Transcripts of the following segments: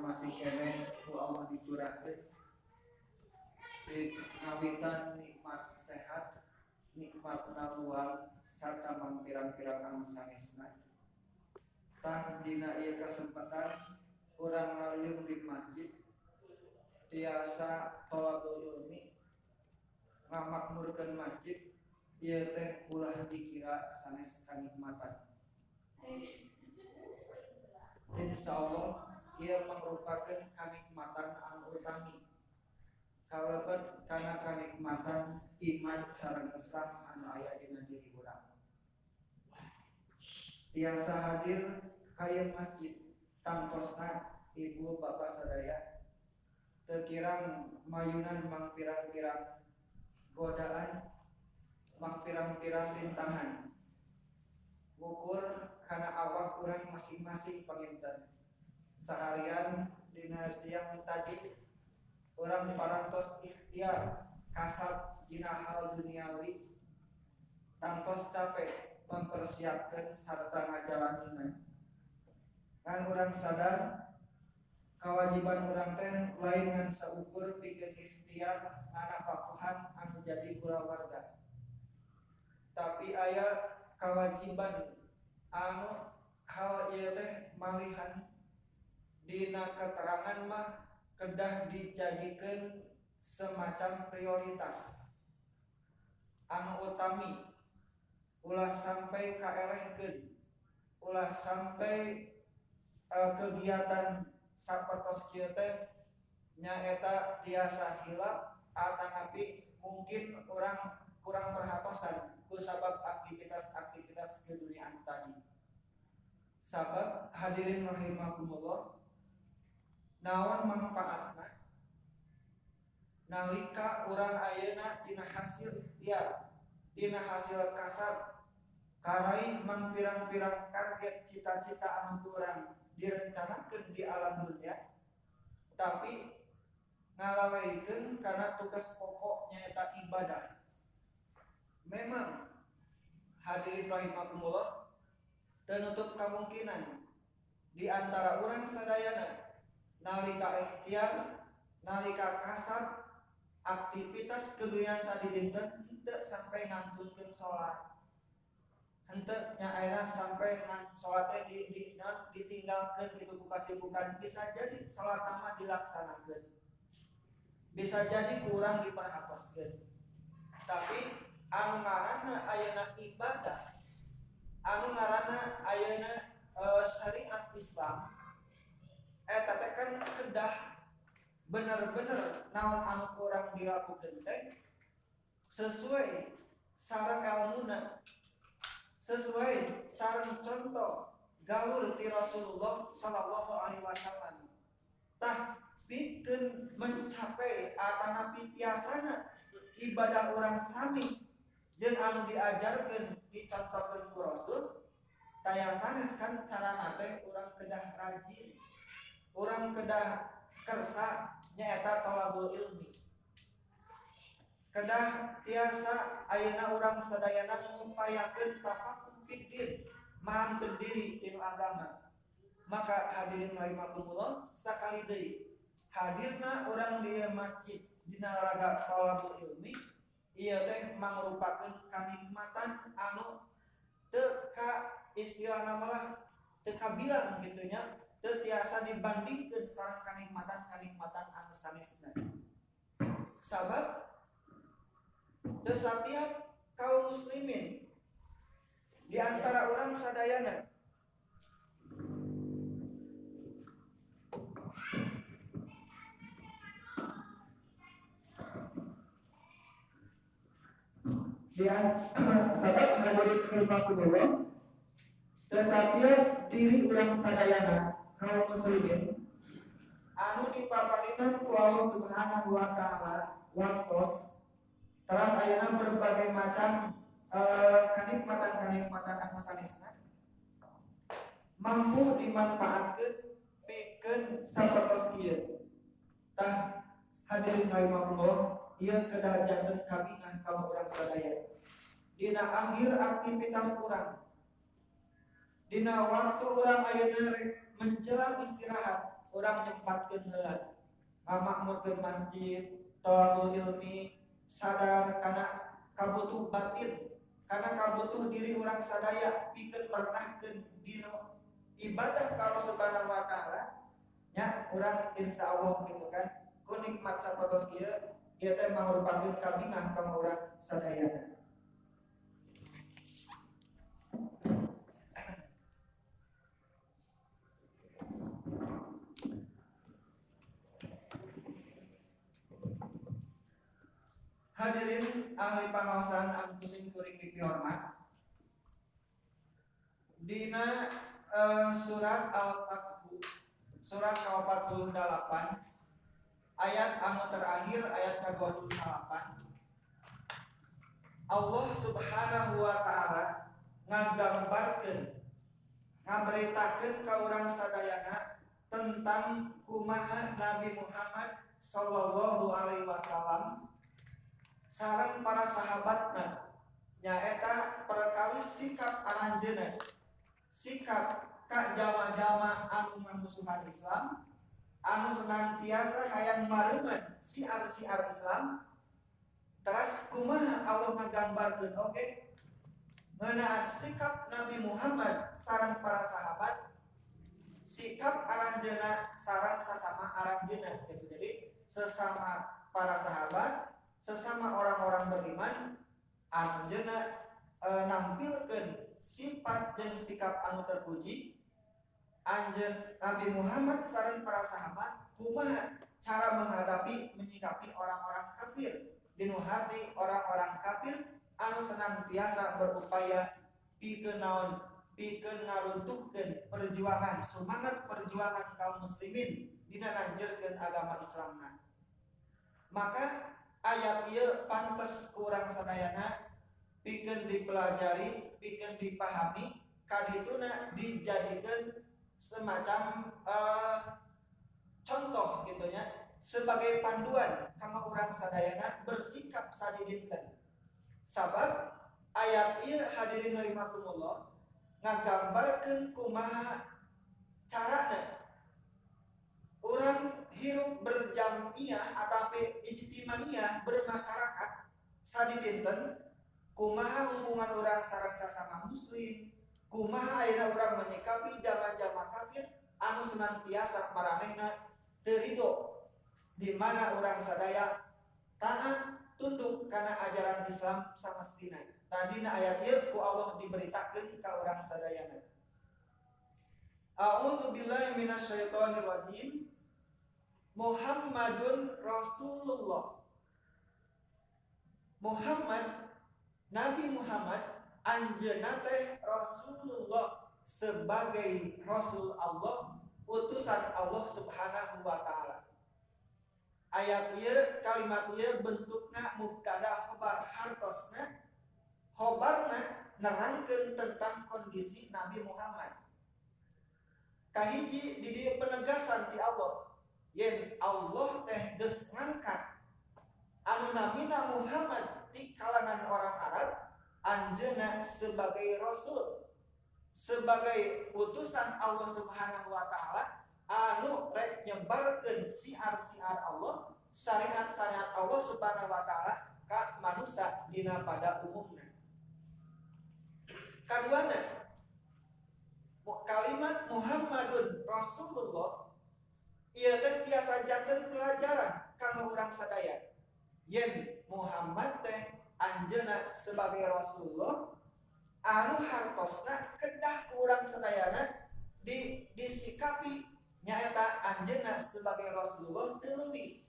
masih kene ku Allah dicurahkeun di ngawitan nikmat sehat, nikmat naluan sarta mangpirang-pirang anu sanesna. Tah dina ieu kesempatan urang ngaliung di masjid tiasa thalabul ilmi ngamakmurkeun masjid ieu teh ulah dikira sanes kanikmatan. Insyaallah ieu merupakan kanikmatan anu utami kalebet kana kanikmatan iman sareng Islam anu aya dina diri urang. Tiasa hadir ka masjid tangtosna ibu bapak sadaya teu kirang mayunan mangpirang-pirang godaan, mangpirang-pirang rintangan ukur kana awak urang masing-masing panginten. Seharian dina siang tadi urang parantos ikhtiar kasab dina hal duniawi tangtos capek mempersiapkan sarta ngajalanina. Kan urang sadar kewajiban urang teh lain ngan saukur pikeun ikhtiar anak pakuhan anu jadi kulawarga. Tapi aya kewajiban anu hal ieu teh malihan dina keterangan mah kedah dijadikeun semacam prioritas anu utami ulah sampai kaelehkeun, ulah sampai kegiatan sapertos kieu teh nyaeta tiasa hilap atanapi mungkin orang kurang perhatosan ku sabab aktivitas-aktivitas keduniaan tadi. Sabab hadirin rahimakumullah, naon manfaatna nalika urang ayeuna dina hasil ikhtiar, dina hasil kasab karaih mangpirang-pirang target cita-cita anu urang direncanakeun di alam dunia, tapi ngalaleuikeun kana tugas pokok nyaeta ibadah. Memang hadirin rahimakumullah, teu nutup kemungkinan di antara urang sadayana nalika ikhtiar, nalika kasab, aktivitas keduniaan sadidinten henteu sampai ngantunkeun salat. Henteu nyaeta sampai salat teh ditinggalkeun kitu ku kasibukan, bisa jadi salat mah dilaksanakeun. Bisa jadi kurang diperhapaskeun. Tapi anu ngaranna ayeuna ibadah, anu ngaranna ayeuna syariat Islam, eta teh kan kedah bener-bener naon anu kurang dilakukeun teh sesuai sareng ilmuna, sesuai sareng contoh gaul ti Rasulullah sallallahu alaihi wasallam. Tah pikeun mencapai atanapi tiasana ibadah urang sami jeung anu diajarkeun dicontohkeun ku Rasul, taya sanes kan carana teh urang kedah rajin, urang kedah kersa nyaeta thalabul ilmi. Kedah tiasa ayeuna urang sadayana ngupayakeun tafaqquh fiddin, mahamkeun diri tina agama. Maka hadirin rahimakumullah, sakali deui hadirna urang di masjid dina raga thalabul ilmi ieu teh mangrupakeun kanikmatan anu teu ka istilahna malah teu kabilang kitu nya, teu tiasa dibandingkeun sareng kanikmatan-kanikmatan anu sanesna. Sabab teu satiap kaum muslimin di antara urang sadayana sabab hadirin rahimakumullah, teu satiap diri urang sadayana kaum muslimin anu dipaparinan ku Allah Subhanahu wa taala waktos teras ayeuna berbagai macam kanikmatan-kanikmatan anu sanesna mampu dimanfaatkeun pikeun sapertos kieu. Tah hadirin rahimakumullah, ieu kedah janten kabingan ka urang sadaya. Dina akhir aktivitas urang, dina waktu urang ayeuna menjelang istirahat, urang nyempatkeun heula ngamakmurkeun masjid, thalabul ilmi, sadar kana kabutuh batin, kana kabutuh diri urang sadaya pikeun pernahkeun dina ibadah ka Allah Subhanahu wa taala nya urang insyaallah gitu kan ku nikmat sapatos kieu ieu teh mangrupakeun kabingan ka urang sadayana. Hadirin ahli pangaosan anu kusing kuring dipihormat. Dina surat Al-Fathu surat ke-48 ayat anu terakhir ayat ke-28 Allah Subhanahu wa taala ngagambarkeun ngaberitakeun ka urang sadayana tentang kumaha Nabi Muhammad sallallahu alaihi wasallam sareng para sahabatna nyaeta perkawis sikap aranjeunna sikap ka jama-jama anu ngamusuhan Islam anu senantiasa hayang mareungan siar-siar Islam. Teras kumaha Allah ngagambarkeun oge ngeunaan sikap Nabi Muhammad sareng para sahabat sikap aranjeunna sareng sasama aranjeunna gitu. Jadi sesama para sahabat sesama orang-orang beriman anjeunna nampilkeun sifat jeung sikap anu terpuji anjeun Nabi Muhammad sareng para sahabat kumaha cara menghadapi menyikapi orang-orang kafir dinu hati orang-orang kafir anu senantiasa berupaya pikeun naon pikeun ngaruntuhkeun perjuangan semangat perjuangan kaum muslimin dina nanjeurkeun agama Islamna. Maka ayat ieu pantes kurang sadayana pikeun dipelajari, pikeun dipahami, kadituna dijadikeun semacam contoh gitu ya, sebagai panduan kanggo urang sadayana bersikap sadidinten. Sabab ayat ieu hadirin rahimakumullah ngagambarkeun kumaha carana urang hirup berjamiah ataupun ijtimaiyah bermasyarakat sadidinten kumaha hubungan urang sareng sesama muslim kumaha ayeuna urang menyikapi jama-jama kafir anu senantiasa maranehna teu ridho di mana urang sadaya taat tunduk kana ajaran Islam samestina. Tadina ayat ieu ku Allah diberitakeun ka urang sadayana. A'udzu billahi minasyaitonir rajim. Muhammadun Rasulullah. Muhammad Nabi Muhammad anjeunna teh Rasulullah sebagai Rasul Allah utusan Allah Subhanahu wa taala. Ayat ieu kalimat ieu bentukna mubtada khobar hartosna khobarna nerangkeun tentang kondisi Nabi Muhammad. Kahiji di dieu penegasan ti Allah yen Allah teh geus ngangkat anu namina Muhammad di kalangan orang Arab anjeunna sebagai rasul sebagai utusan Allah Subhanahu wa taala anu rek nyebarkeun siar-siar Allah syariat-syariat Allah Subhanahu wa taala ka manusia dina pada umumna. Kaduana kalimat Muhammadun Rasulullah ieu teh tiasa janten pelajaran kanggo urang sadaya yen Muhammad teh anjeunna sebagai Rasulullah anu hartosna kedah urang sadayana disikapi nyaeta anjeunna sebagai Rasulullah teu leuwih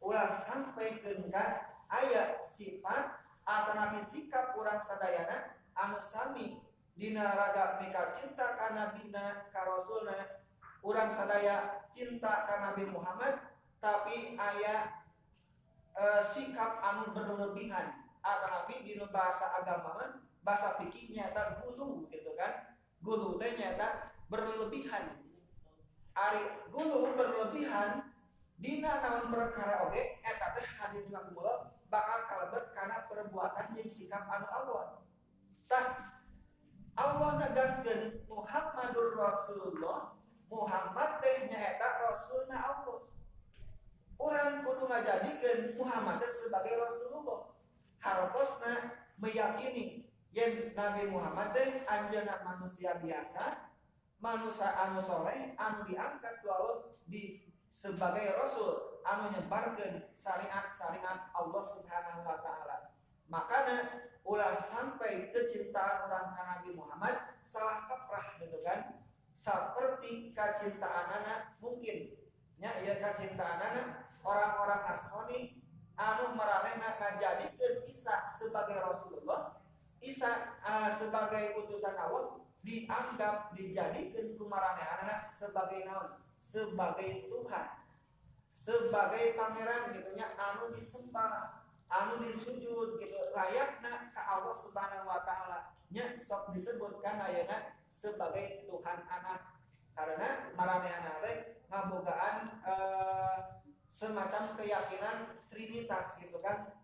ulah sampaykeun ka aya sifat atanapi sikap urang sadayana anu sami dina raga mika cinta ka nabina ka rasulna urang sadaya cinta ka Nabi Muhammad tapi aya sikap anu berlebihan atanapi dina bahasa agama bahasa fikih nyata gulu gitu kan. Gulu teh nyata berlebihan. Ari gulu berlebihan dina naon perkara oge eta teh hadirin rahimakumullah bakal kalebet kana perbuatan jeung sikap anu awal. Tah Allah negaskeun Muhammadur Rasulullah Muhammad teh nyaeta rasul Orang kudu ngajadikeun Muhammad sebagai Rasulullah. Hartosna meyakini yen Nabi Muhammad teh anjeunna manusia biasa, manusia anu soleh anu diangkat ku Allah sebagai rasul anu nyebarkeun syariat-syariat Allah Subhanahu wa taala. Makana ulah sampai kecintaan orang ka Nabi Muhammad salah kaprah gitu kan. Seperti kacintaanana mungkin nya ieu kacintaanana orang-orang Nasrani anu maranehna ngajadikeun Isa sebagai Rasulullah, Isa sebagai utusan Allah, dianggap dijadikan kumaranehanana sebagai naon? Sebagai Tuhan, sebagai pangeran gitu nya anu disembah, anu disujud gitu layakna ka Allah Subhanahu wa taala. Nya sok disebutkan ayeuna sebagai Tuhan anak karena maranehana teh ngabogaan semacam keyakinan trinitas gitu kan,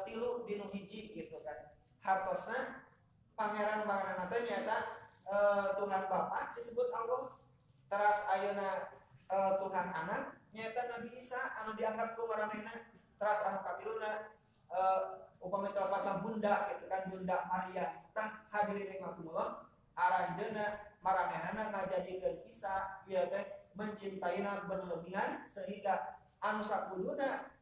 tilu dinu hiji gitu kan. Hartosna pangeran maranehana teh nyata Tuhan Bapa disebut Allah, teras ayeuna Tuhan Anak nyata Nabi Isa anu dianggap ku maranehna, teras anu katiluna upami tepatna bunda gitu kan, Bunda Maria. Tah hadirin rahimakumullah, aranjeuna maranehana ngajadikeun Isa ieu teh mencintaina berlebihan sehingga anu sakuduna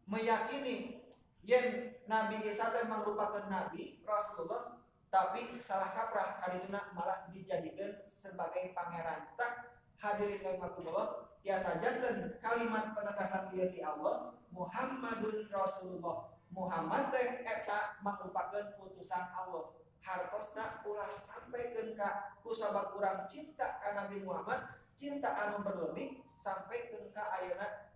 meyakini yen Nabi Isa teh merupakan nabi Rasulullah, tapi salah kaprah kadituna malah dijadikan sebagai pangeran. Tak hadirin rahimakumullah, tiasa janten kalimat penegasan ieu ti Allah Muhammadun Rasulullah. Muhammad teh eta merupakan utusan Allah. Hartosna ulah sampaikeun ka kusabab urang cinta ka Nabi Muhammad, cinta anu berlebih sampaikeun ka ayeuna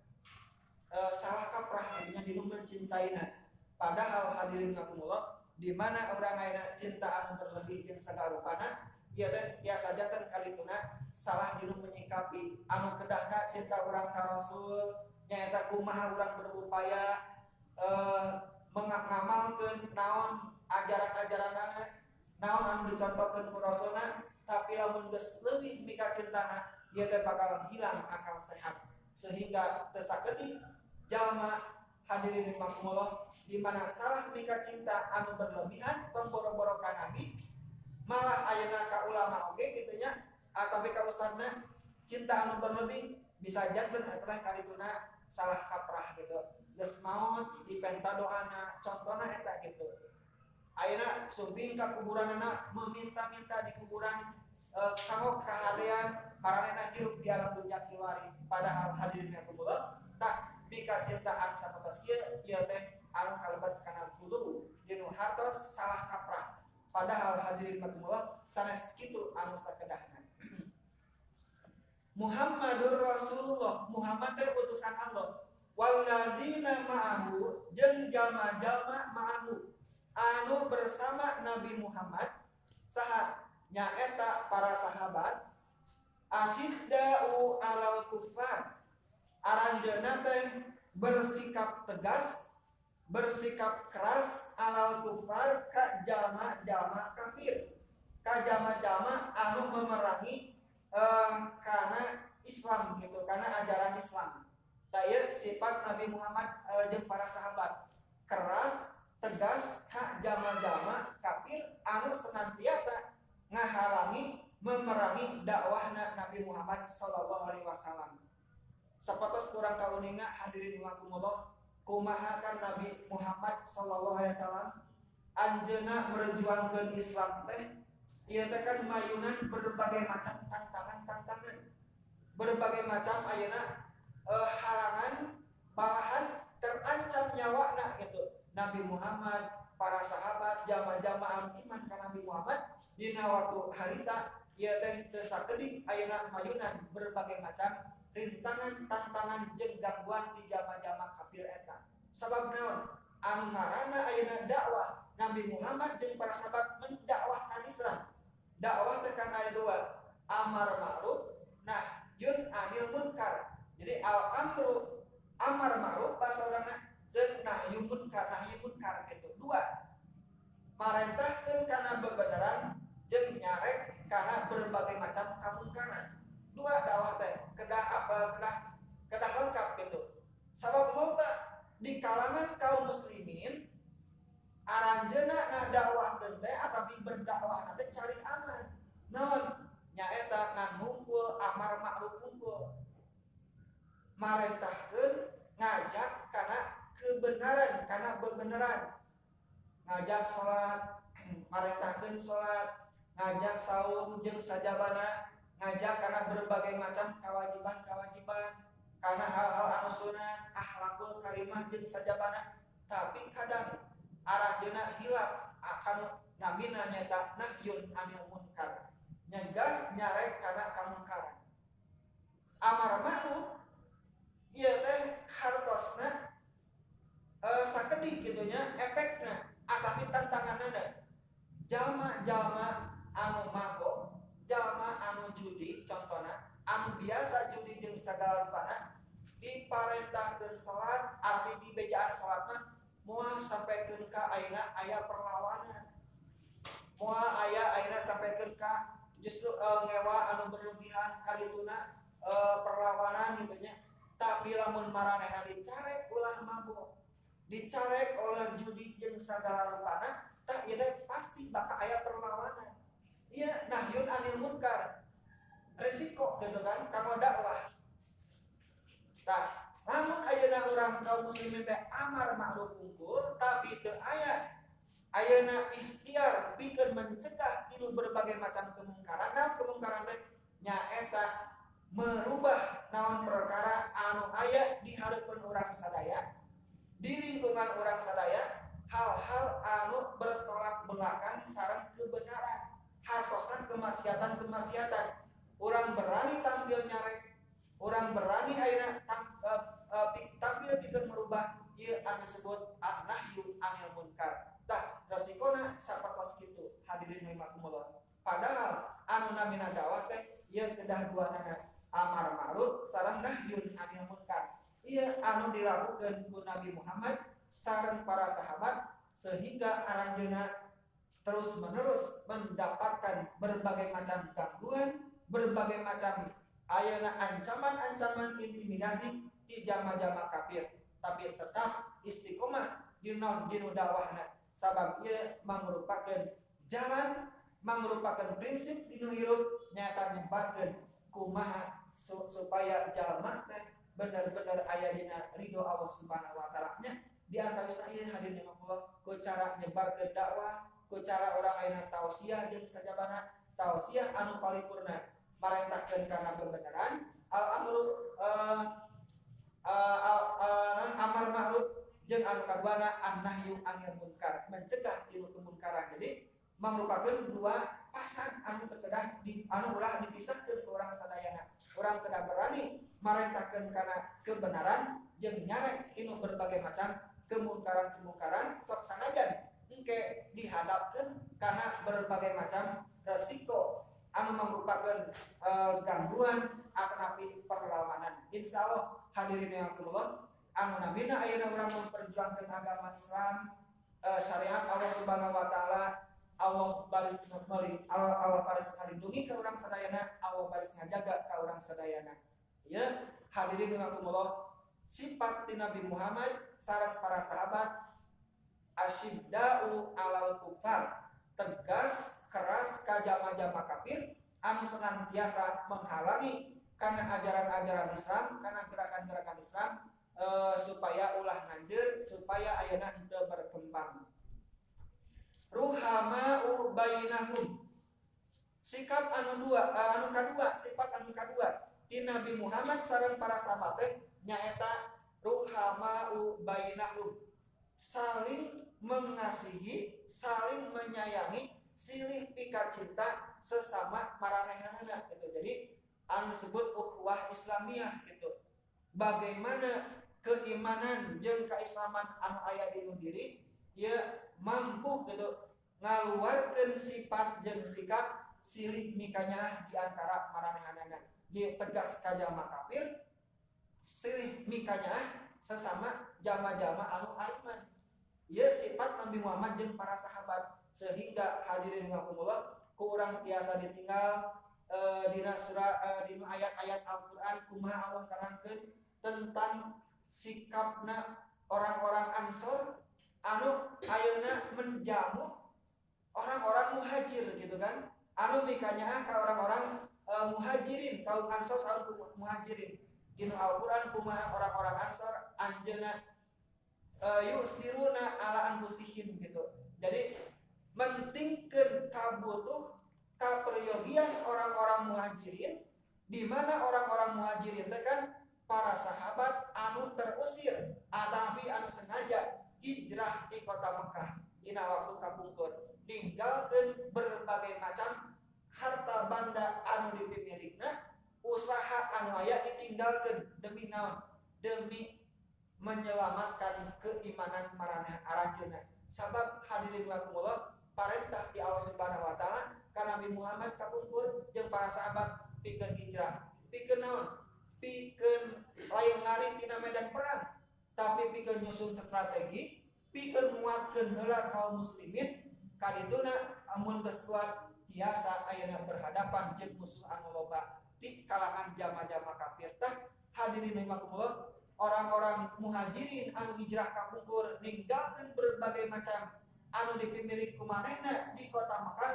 salah kaprah nya dinu mencintaina. Padahal hadirin rahimakumullah, di mana orang ayeuna cinta anu berlebih jeung sagarupana ieu teh tiasa janten kalituna salah dinu menyikapi anu kedahna cinta urang ka Rasul nyaeta kumaha urang berupaya ngamalkeun naon ajaran-ajaranna, naon anu dicontohkeun ku Rasulna, tapi lamun geus leuwih mika cintana ieu teh bakal hilang akal sehat sehingga teu sakedik jalma hadirin rahimakumullah di mana salah mika cinta anu berlebihan tong boro-boro ka Nabi, malah ayeuna ka ulama oge kitu nya atawi ka ustadna cinta anu berlebih bisa janten adalah kalituna salah kaprah gitu. Geus maot dipenta doana, contona eta gitu. Ayeuna sumping ka kuburanna meminta-minta di kuburan kanggo kahadean maranehna hirup di alam dunya kiwari. Padahal hadirin rahimakumullah tak mika cinta anu sapertos kieu ieu teh anu kalebet kana bulu dinu hartos salah kaprah. Padahal hadirin rahimakumullah sanes kitu anu sakedahna. Muhammadur Rasulullah, Muhammad teh utusan Allah. Wallazina ma'ahu jeung jalma-jalma ma'ahu anu bersama Nabi Muhammad saha nyaeta para sahabat asyidda'u 'alal kuffar, aranjeunna teh bersikap tegas, bersikap keras 'alal kuffar ka jalma-jalma kafir, ka jalma-jalma anu memerangi kana Islam gitu, kana ajaran Islam. Taya sifat Nabi Muhammad jeung para sahabat keras, tegas ka jalma-jalma kafir anu senantiasa ngahalangi memerangi dakwahna Nabi Muhammad sallallahu alaihi wasallam. Sapatos kurang kauninga hadirin rahimakumullah, kumaha kan Nabi Muhammad sallallahu alaihi wasallam anjeunna merjuangkeun Islam teh ieu teh kan mayunan berbagai macam tantangan, berbagai macam ayeuna halangan, malahan terancam nyawana gitu. Nabi Muhammad, para sahabat, jamaah-jamaah iman ka Nabi Muhammad dina waktu harita ieu teh teu sakedik ayeuna mayunan berbagai macam rintangan, tantangan jeung gangguan ti jamaah-jamaah kafir eta. Sabab naon? Anu ngaranna ayeuna dakwah Nabi Muhammad jeung para sahabat mendakwahkan Islam. Dakwah teh kana aya dua, amar ma'ruf, nahyun 'anil munkar. Jadi al-amru amar ma'ruf bahasa urangna jeung nahyu munkar gitu. Dua, marentahkeun kana bebeneran jeung nyarek kana berbagai macam kamungkaran. Dua dakwah teh kedah lengkap gitu. Sabab loba di kalangan kaum muslimin aranjeuna ngadakwahkeun teh atapi berdakwah teh cari aman. Naon? Nyaeta ngan hunkul amar ma'ruf hunkul. Marentahkeun ngajak kana kebenaran, kana bebenaran. Ngajak salat, marentahkeun salat, ngajak saum jeung sajabana, ngajak kana berbagai macam kewajiban-kewajiban, kana hal-hal anu sunat, akhlakul karimah jeung sajabana. Tapi kadang aranjeuna hilap akan namina nyata nahyun anil munkar. Nyegah nyarek kana kamungkaran. Amar ma'ruf ieu teh hartosna sakedik kitu nya efekna atapi tantanganna jalma-jalma anu mabok, jalma anu judi contohna, anu biasa judi jeung sagala rupana diparentahkeun salat ari di bejaan salatna moal sampaikeun ka ayeuna aya perlawanan. Moal aya ayeuna sampaikeun ka justru ngewa anu berlebihan kalituna perlawanan gitu nya. Tapi lamun maranehna dicarek ulah mabok, dicarek oleh judi jeung sagala rupana, tah ieu pasti bakal aya perlawanan. Ieu nahyun anil munkar. Resiko gitu kan kanggo dakwah. Tah, lamun ayeuna urang kaum muslimin teh amar ma'ruf munkar tapi teu aya ayeuna ikhtiar pikeun mencegah inu berbagai macam kemungkaran. Nah, kemungkaran teh nyaeta merubah naon perkara anu aya di hareupeun urang sadaya, di lingkungan urang sadaya, hal-hal anu bertolak belakang sareng kebenaran, hartosna kemaksiatan. Urang berani tampil nyarek, urang berani ayeuna tampil pikeun merubah ieu anu disebut nahyu anil munkar. Tah resikona sapertos kitu hadirin rahimakumullah. Padahal anu namina dakwah teh ieu kedah duanana amar ma'ruf sareng nahyun anil munkar. Ieu anu dilakukeun ku Nabi Muhammad sareng para sahabat sehingga aranjeuna terus-menerus mendapatkan berbagai macam gangguan, berbagai macam ayeuna ancaman-ancaman intimidasi ti jama-jama kafir, tapi tetap istiqomah dinu dakwahna. Sabab ieu mangrupakeun jalan, mangrupakeun prinsip dinu hirup nyata nyebarkeun kumaha supaya jalma teh bener-bener aya dina ridho Allah Subhanahu wa taala nya. Di antaranya ieu hadirin Allah ku cara nyebarkeun dakwah, ku cara urang ayeuna tausiah jeung sajabana tausiah anu paripurna marentahkeun kana kebenaran, amar ma'ruf jeung anu kaduana an-nahyu anil munkar, mencegah tilu kemungkaran. Jadi mangrupakeun dua pasang anu terkedah anu ulah dipisahkeun ku urang sadayana. Urang kedah berani marentahkeun kana kebenaran jeung nyarek inu berbagai macam kemungkaran sok sanajan engke dihadapkeun kana berbagai macam resiko anu mangrupakeun gangguan ataupun perlawanan. Insyaallah hadirin yang Allah, anu namina ayeuna urang memperjuangkeun agama Islam, syariat Allah Subhanahu wa taala, Allah baris ngalindungi ka urang sadayana, Allah baris ngajaga ka urang sadayana. Ya, hadirin rahimakumullah, sifat ti Nabi Muhammad sareng para sahabat asyidda'u 'alal kufar, tegas keras ka jama-jama kafir anu senantiasa menghalangi kana ajaran-ajaran Islam, kana gerakan-gerakan Islam supaya ulah nganjeur, supaya ayeuna henteu berkembang. Ruhama'u bainahum, sikap anu kadua, sifat anu kadua ti Nabi Muhammad sareng para sahabat teh nyaeta ruhama'u bainahum, saling mengasihi, saling menyayangi, silih pika cinta sesama maranehna gitu. Jadi anu disebut ukhuwah Islamiyah gitu. Bagaimana keimanan jeung kaislaman anu aya di diri ya mampu gitu ngaluarkeun sifat jeung sikap silih mikanya di antara maranehna. Jadi tegas ka jalma kafir, silih mikanya sesama jama-jama anu iman. Ieu sifat Nabi Muhammad jeung para sahabat, sehingga hadirin rahimakumullah ku urang tiasa ditinggal dina surah dina ayat-ayat Al-Qur'an kumaha Allah terangkeun tentang sikapna orang-orang Ansor anu ayeuna menjamu orang-orang muhajir gitu kan, anu mikanya ka orang-orang muhajirin, kaum Ansor kaum muhajirin. Dinu Al-Qur'an kumaha orang-orang Ansor anjeuna yusiruna ala anfusihim gitu. Jadi mentingkeun kabutuh kaperyogian orang-orang muhajirin, di mana orang-orang muhajirin teh kan para sahabat anu terusir atapi anu sengaja hijrah di kota Mekah dina waktu kapungkur, ninggalkeun berbagai macam harta banda anu dipimilikna, usaha anu aya ditinggalkeun demi naon? Demi menyelamatkan keimanan maraneh aranjeunna. Sabab hadirin rahimakumullah, parentah di Allah Subhanahu wa taala ka Nabi Muhammad kapungkur jeung para sahabat pikeun hijrah. Pikeun naon? Pikeun lain lari tina medan perang, tapi pikeun nyusun strategi, pikeun nguatkeun heula kaum muslimin kadituna amun geus kuat tiasa ayeuna berhadapan jeung musuh anu loba di kalangan jama-jama kafir. Tah hadirin rahimakumullah, orang-orang muhajirin anu hijrah kapungkur ninggalkeun berbagai macam anu dipimilik ku manehna di kota Mekah,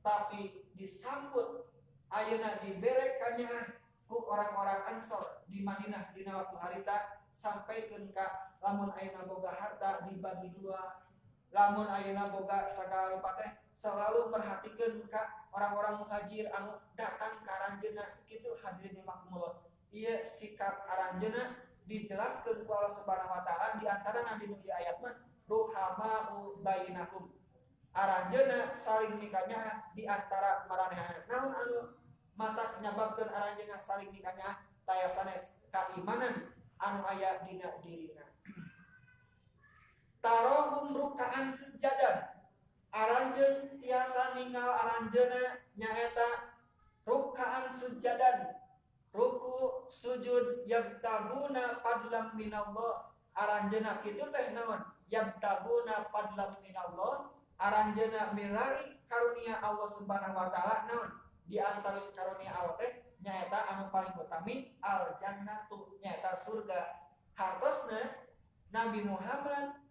tapi disambut ayeuna dibere kanyaah ku orang-orang Ansor di Madinah dina waktu harita, sampaikeun ka lamun ayeuna boga harta dibagi dua, lamun ayeuna boga sagala rupa teh selalu merhatikeun ka orang-orang muhajir anu datang ka aranjeunna. Kitu hadirin rahimakumullah, ieu sikap aranjeunna dijelaskeun ku Allah Subhanahu wa taala di antara di ayat mah ruhamau bainakum, aranjeunna saling nikahnya di antara maranehna. Naon anu mata nyababkeun aranjeunna saling nikahnya? Taya sanes keimanan anu aya dina dirina. Tarohum rukaan sujadan, aranjeun tiasa ninggal aranjeunna nyaeta rukaan sujadan, ruku sujud yabtaguna padlam minallah. Aranjeunna kitu teh naon? Yabtaguna padlam minallah, aranjeunna milari karunia Allah Subhanahu wa taala. Naon? Di antara karunia Allah teh nyaeta anu paling utami al jannatu, nyaeta surga. Hartosna Nabi Muhammad,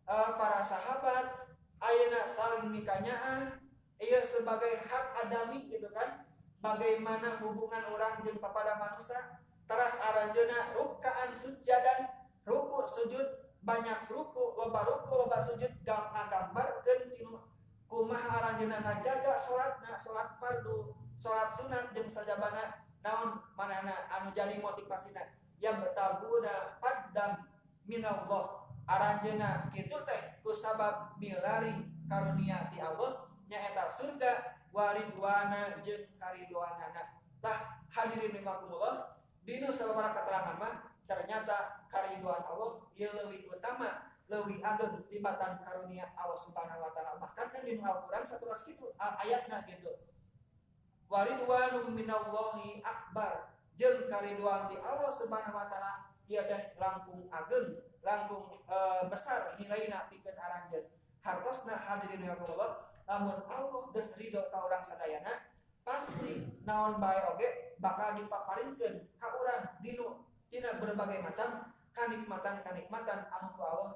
para sahabat ayeuna saling mikanyaan ieu sebagai hak adami gitu kan, bagaimana hubungan orang jeung kepada manusia. Teras aranjeunna rukaan sujadan, ruku sujud, banyak ruku loba sujud, ngagambarkeun tinu kumaha aranjeunna ngajaga salatna, salat fardu, salat sunat jeung sajabana naon manehna anu jadi motivasina yang bertaguna paddam minallah. Aranjeunna kitu teh kusabab milari karunia ti Allah nyaeta surga waridwana jeung karidwanana. Tah hadirin rahimakumullah, dinu sababaraha keterangan mah ternyata karidwan Allah ieu leuwih utama, leuwih ageng tibatan karunia Allah Subhanahu wa taala. Bahkan kan dinu Al-Qur'an sateras kitu ayatna gitu. Waridwanum minallahi akbar, jeung karidwan ti Allah Subhanahu wa taala ieu teh langkung ageng, langkung besar nilaina pikeun aranjeun. Hartosna hadirin rahimakumullah, lamun Allah geus ridho ka urang sadayana, pasti naon bae oge bakal dipaparinkeun ka urang dinu tina berbagai macam kanikmatan-kanikmatan anu ku Allah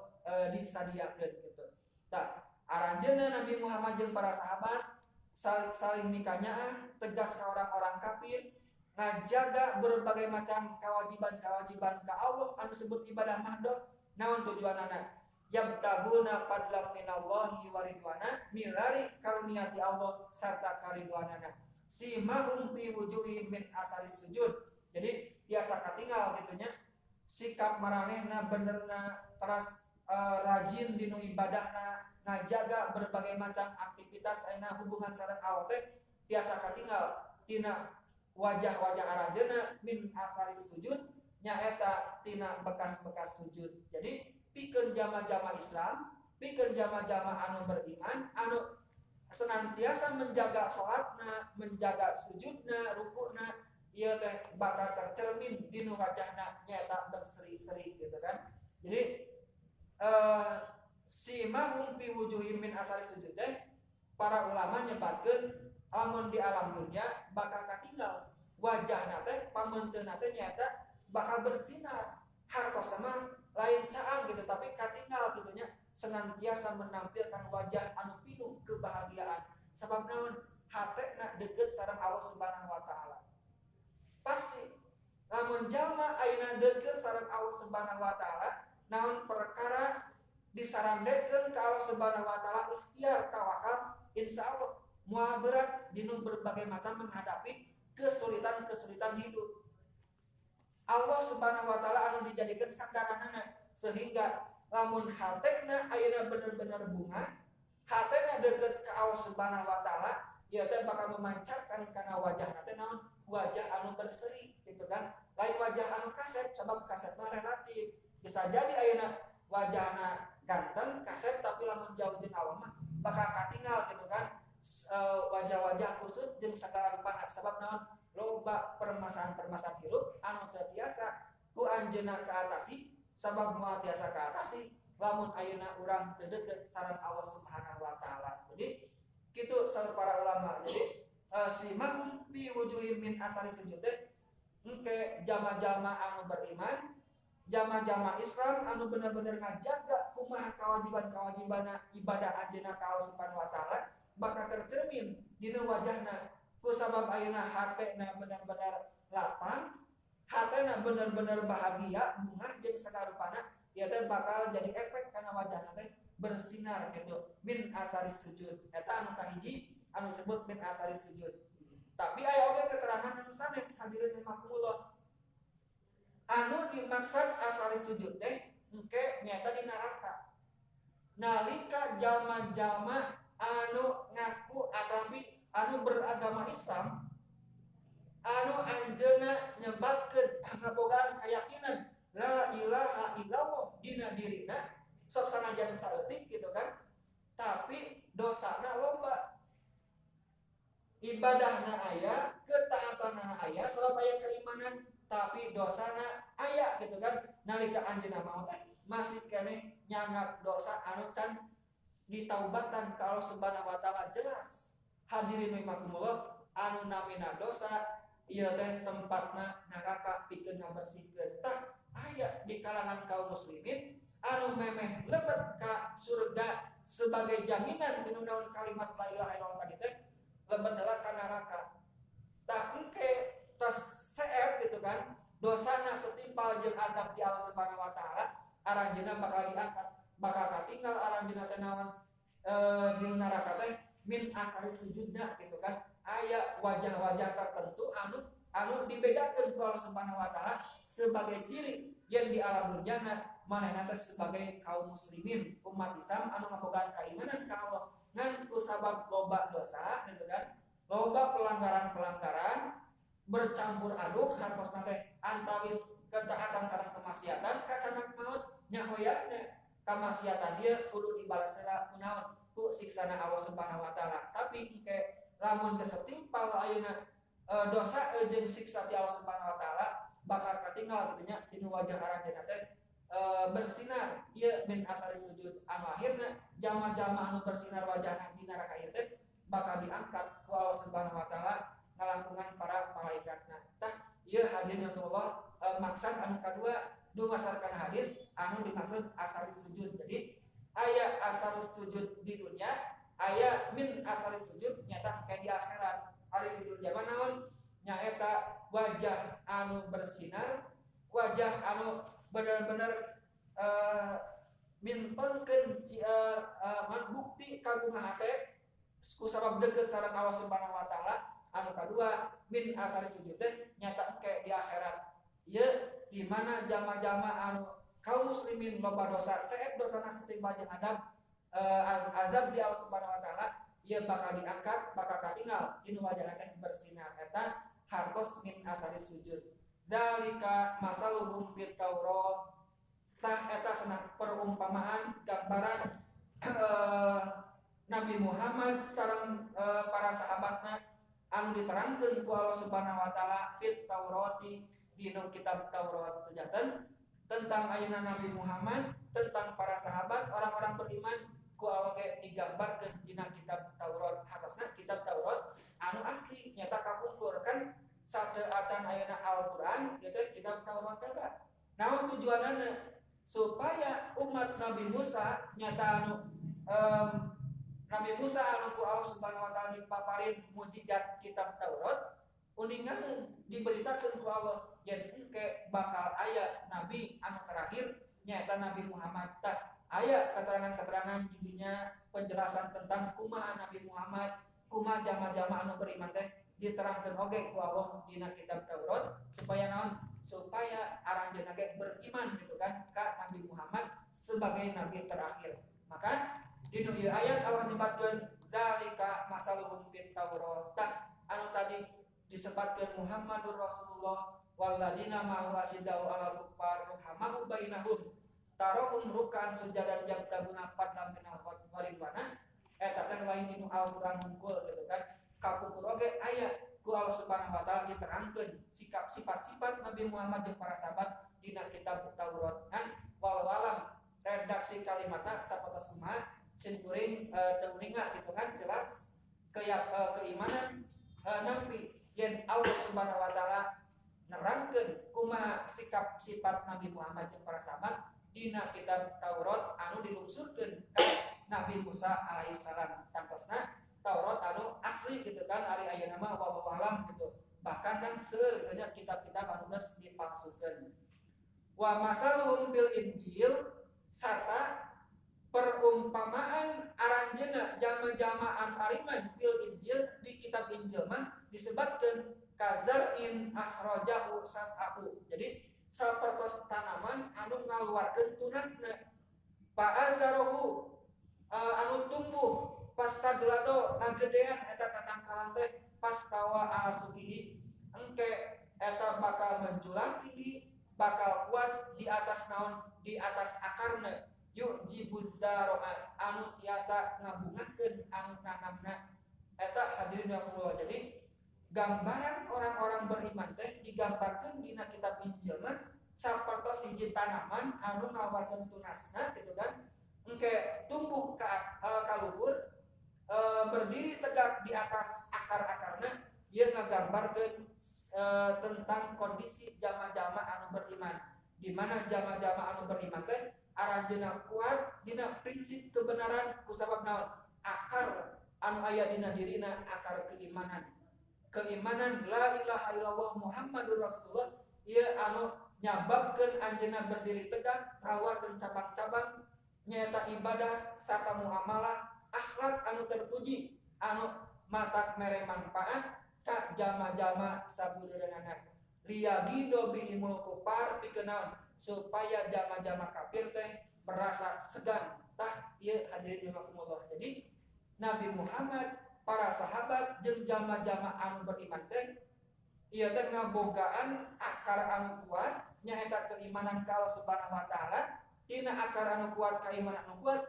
disadiakeun gitu. Tah aranjeunna Nabi Muhammad jeung para sahabat saling mikanyaan tegas ka orang-orang kafir, ngajaga berbagai macam kewajiban-kewajiban ka Allah anu disebut ibadah mahdoh. Naon tujuanana? Yabtaguna padlam minallahi waridwana, milari karunia ti Allah sarta karidwanana. Simahum fi wujuhihim min asaris sujud. Jadi tiasa katinggal gitunya sikap maranehna benerna teras rajin dinu ibadahna, ngajaga berbagai macam aktivitas ayeuna hubungan sareng Allah teh tiasa katinggal tina wajah-wajah aranjeunna min asaris sujud, nyaeta tina bekas-bekas sujud. Jadi pikeun jama-jama Islam, pikeun jama-jama anu beriman, anu senantiasa menjaga salatna, menjaga sujudna, rukukna, ieu teh bakal tercermin dinu wajahna nyaeta berseri-seri gitu kan. Jadi simahum fi wujuhihim min asari sujud teh para ulama nyebatkeun lamun di alam dunya bakal katinggal wajahna teh pamenteunna teh nyaeta bakal bersinar. hartos sama lain caang gitu, tapi katingal gitu nya senantiasa menampilkan wajah anu pinuh kebahagiaan. Sebab naon? Hatena deket sareng Allah Subhanahu wa taala. Pasti lamun jalma ayeuna deket sareng Allah Subhanahu wa taala, naon perkara disarandekeun ka Allah Subhanahu wa taala ikhtiar tawakal, insyaallah moal berat dinu berbagai macam menghadapi kesulitan-kesulitan hidup. Allah Subhanahu wa taala anu dijadikan sandaranana sehingga lamun hatena ayeuna bener-bener bunga, hatena deket ka Allah Subhanahu wa taala, ieu teh bakal memancarkan kana wajahna teh naon? Wajah anu berseri gitu kan. Lain wajah anu kasep, sebab kasep mah relatif. Bisa jadi ayeuna wajahna ganteng kasep tapi lamun jauh jeung Allah mah bakal katinggal gitu kan. Wajah-wajah kusut jeung sagala rupana, sebab naon? Loba permasalahan-permasalahan hidup anu teu tiasa ku anjeunna kaatasi, sabab moal tiasa kaatasi lamun ayeuna urang teu deukeut sareng Allah Subhanahu wa taala. Jadi kitu saur para ulama. Jadi simahum fi wujuhim min asari sujud teh engke jama-jama anu beriman, jama-jama Islam anu bener-bener ngajaga kumaha kewajiban-kewajibanna ibadah anjeunna ka Allah Subhanahu wa taala bakal tercermin dina wajahna. Kusabab ayeuna hatena benar-benar lapang, hatena benar-benar bahagia, bunga jeung sagarupana, ieu teh bakal jadi efek kana wajahna teh bersinar gitu. Min asari sujud eta anu kahiji anu disebut min asari sujud. Tapi aya oge keterangan anu sanes hadirin rahimakumullah. Anu dimaksud asari sujud teh engke nyaeta di neraka. Nalika jalma-jalma anu ngaku agambi anu beragama Islam, anu anjeunna nyebatkeun ngabogaan keyakinan la ilaha illallah dina dirina, sok sanajan saeutik gitu kan, tapi dosana loba. Ibadahna aya, ketaatanna aya, salat aya keimanan, tapi dosana aya gitu kan. Nalika anjeunna maot teh masih keneh nyangat dosa anu can ditaubatan ka Allah Subhanahu wa taala jelas. Hadirin rahimakumullah, anu namina dosa ieu teh tempatna neraka pikeun ngabersihkeun. Tah aya di kalangan kaum muslimin anu memeh lebet ka surga sebagai jaminan tinu naon kalimat la ilaha illallah tadi teh lebet heula ka neraka. Tah engke tos seer gitu kan, dosana setimpal jeung azab di Allah Subhanahu wa taala, aranjeunna bakal diangkat, bakal katinggal aranjeunna teh naon di neraka teh min asari sujudna gitu kan. Aya wajah-wajah tertentu anu dibedakeun ku Allah Subhanahu wa taala sebagai ciri yang di alam dunyana manehna teh sebagai kaum muslimin umat Islam anu ngabogaan keimanan ka Allah ngan ku sabab loba dosa gitu kan, loba pelanggaran-pelanggaran bercampur aduk hartosna teh antawis ketaatan sareng kemaksiatan kacanak maut nya hoyatna kamaksiatan ieu kudu dibalas heula kunaon ku siksana Allah Subhanahu wa taala. Tapi engke lamun kesetimpal ayeuna dosa jeung siksa ti Allah Subhanahu wa taala bakal katinggal kitu nya tinu wajah aranjeunna teh bersinar ieu min asari sujud. Anu akhirna jama-jama anu bersinar wajahna di neraka ieu teh bakal diangkat ku Allah Subhanahu wa taala ngalangkungan para malaikatna. Tah ieu hadirin Allah maksud anu kadua dumasarkan hadis anu dimaksud asari sujud. Jadi aya asal sujud di dunia, aya min asal sujud nyata kayak di akhirat. Ari di dunia naon nyaeta wajah anu bersinar, wajah anu bener-bener mintonkeun bukti kagungan hate ku sabab deukeut sareng Allah Subhanahu wa taala. Anu kadua min asal sujud teh nyata kayak di akhirat. Ieu di mana jama-jama anu kaum muslimin loba dosa, seet dosana setimpal jeung azab di Allah Subhanahu wa taala, ieu bakal diangkat, bakal katinggal dinu wajahna teh bersinar. Eta hartos min asari sujud. Dalika masaluhum fit Taurat. Tah eta cenah perumpamaan gambaran Nabi Muhammad sareng para sahabatna anu diterangkeun ku Allah Subhanahu wa taala fit Taurati dinu kitab Taurat sejaten tentang ayeuna Nabi Muhammad, tentang para sahabat orang-orang beriman ku Allah ge digambarkeun dina kitab Taurat. Hartosna kitab Taurat anu asli nyata kapungkur kan sateu acan ayeuna Al-Qur'an ieu teh kitab Taurat teh. Naon tujuanana? Supaya umat Nabi Musa nyata Nabi Musa anu ku Allah Subhanahu wa taala dipaparin mukjizat kitab Taurat uningan diberitakeun ku Allah yen engke bakal aya nabi anu terakhir nyaeta Nabi Muhammad. Tah aya keterangan-keterangan di dunia penjelasan tentang kumaha Nabi Muhammad, kumaha jama-jama anu beriman teh diterangkeun oge ku Allah dina kitab Taurat supaya naon? Supaya aranjeunna ge beriman gitu kan ka Nabi Muhammad sebagai nabi terakhir. Maka di ieu ayat Allah nyebutkeun zalika masaluhum fit Taurat. Anu tadi disebutkeun Muhammadur Rasulullah walladzina ma'ahu asyidau 'alal kuffar ruhamaa'u bainahum tarahum rukan sujadan yabtaguna fadlan minal waridwana. Eta teh lain dinu Al-Qur'an hungkul gitu kan. Kapungkur oge aya ku Allah Subhanahu wa taala diterangkeun sikap sifat-sifat Nabi Muhammad jeung para sahabat dina kitab Taurat. Walau alam redaksi kalimatna sapotos kumaha sinkuring teuninga gitu kan jelas keimanan nampi yen Allah Subhanahu wa taala nerangkeun kumaha sikap sifat Nabi Muhammad jeung para sahabat dina kitab Taurat anu dilungsurkeun ka Nabi Musa alaihissalam. Tangtosna Taurat anu asli gitu kan ari ayeuna mah wallahu alam gitu. Bahkan kan seueur kitab-kitab anu geus dipalsukeun. Wa masaluhum bil Injil sarta perumpamaan aranjeuna jama-jamaan ariman bil Injil di kitab Injil mah disebutkeun kazar'in akhrajahu sab'ahu. Jadi sapertos tanaman anu ngaluarkeun tunasna fa'azarahu anu tumbuh pastadlado ngagedean eta tatangkalan teh pastawa ala subihi engke eta bakal menjulang tinggi bakal kuat di atas naon di atas akarna yuk jibuzzaro'a anu tiasa ngabungakeun anu nanamna. Eta hadirin Allah. Jadi gambaran orang-orang beriman teh digambarkeun dina kitab Injil mah sapertos hiji tanaman anu ngaluarkeun tunasna gitu kan engke tumbuh ka luhur berdiri tegak di atas akar-akarna. Ieu ngagambarkeun tentang kondisi jama-jama anu beriman, di mana jama-jama anu beriman teh aranjeunna kuat dina prinsip kebenaran kusabab naon? Akar anu aya dina dirina akar keimanan la ilaha illallah Muhammadur Rasulullah. Ieu anu nyababkeun anjeunna berdiri tegak rawarkeun cabang-cabang nyaeta ibadah sarta muamalah akhlak anu terpuji anu matak mere manfaat ka jama-jama sabuleurana. Liyagido bihimul kufar pikeun supaya jama-jama kafir teh merasa segan. Tah ieu hadirin rahimakumullah. Jadi Nabi Muhammad, para sahabat jeung jama-jama anu beriman teh ieu teh ngabogaan akar anu kuat nyaeta keimanan ka Allah Subhanahu wa taala. Tina akar anu kuat keimanan anu kuat